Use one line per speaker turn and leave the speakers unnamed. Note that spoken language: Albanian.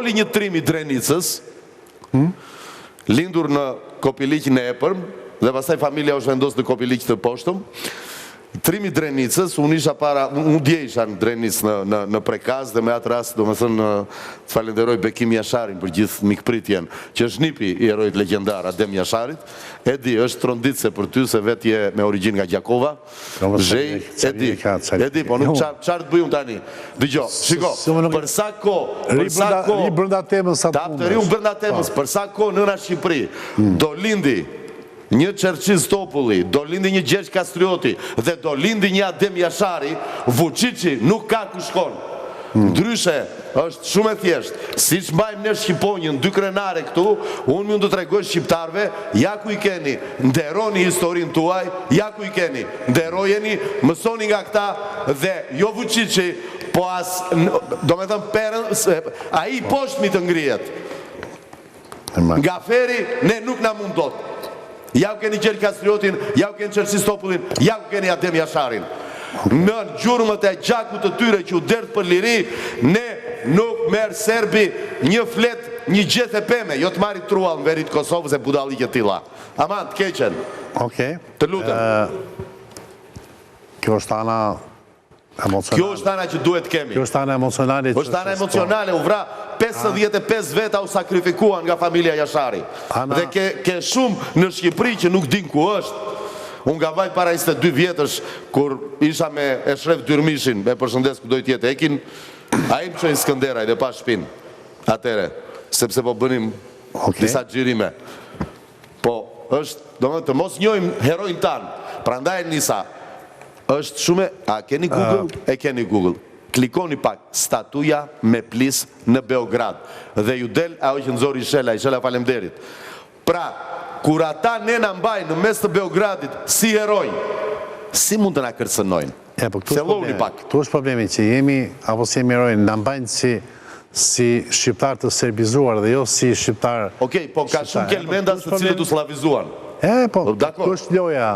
doli një trim i Drenicës, lindur në Kopiliqin e Epërm, dhe pastaj familja është vendosur në Kopiliq të poshtëm. Trimi Drenicës, unë dje isha në Drenic në Prekaz dhe me atë rast, do me thënë, të falenderoj Bekim Jasharin për gjithë mikpritjen, që është nipi i herojit legjendar Adem Jasharit. Edi, është tronditse për ty se vetë je me origjinë nga Gjakova. Edi, po nuk qarë të bëjum tani. Dëgjo, shiko, për sa ko...
Ri brënda temës sa të mundës.
Ri brënda temës, për sa ko nëna Shqipëri, do lindi një Çerçiz Topulli, do lindi një Gjergj Kastrioti dhe do lindi një Adem Jashari, Vučići nuk ka ku shkon. Ndryshe, është shumë e thjeshtë. Si që mbajmë në Shqiponjën, 2 krenare këtu, unë mund të tregoj shqiptarve, ja ku i keni, nderoni historinë tuaj, ja ku i keni, nderojeni, mësoni nga këta dhe jo Vučići, po as, do me thëmë perën, a i poshtmi të ngrijet. Nga feri, ne nuk na mundot. Ja ku keni Gjergj Kastriotin, ja ku keni Çerçiz Topullin, ja ku keni Adem Jasharin. Në gjurmët e gjakut të tyre që u derdh për liri, ne nuk merë serbi një flet, një gjeth e peme, jo të marri truall në verit Kosovës e budallik e tilla. Aman, të keqen.
Okej.
Të lutem.
Kjo është ana emocionale.
Kjo është ana që duhet kemi.
Kjo është ana emocionale.
Është ana emocionale, u vra 55 veta u sakrifikuan nga familja Jashari. Dhe ke shumë në Shqipëri që nuk din ku është. Unë nga vaj para 22 vjetësh, kur isha me Eshref Dyrmishin, me përshëndes ku dojtë jetë ekin, a im qojnë Skënderaj dhe pa shpin, atere, sepse po bënim disa gjirime. Po, është, do më të mos njojmë herojnë tanë, pra ndaj Nisa, është shume, a keni Google? E keni Google. Klikoni pak, statuja me plis në Beograd. Dhe ju del, ajo që nëzori Ishela falemderit. Pra, kur ata ne në mbajnë në mes të Beogradit si heroj, si mund të na kërcënojnë? Theloni pak.
Tu është problemi që jemi, apo si jemi heroj, në mbajnë si shqiptar të serbizuar dhe jo si shqiptar...
Okej, po ka shumë kelmendas të cilët u slavizuan.
Po, tu është loja...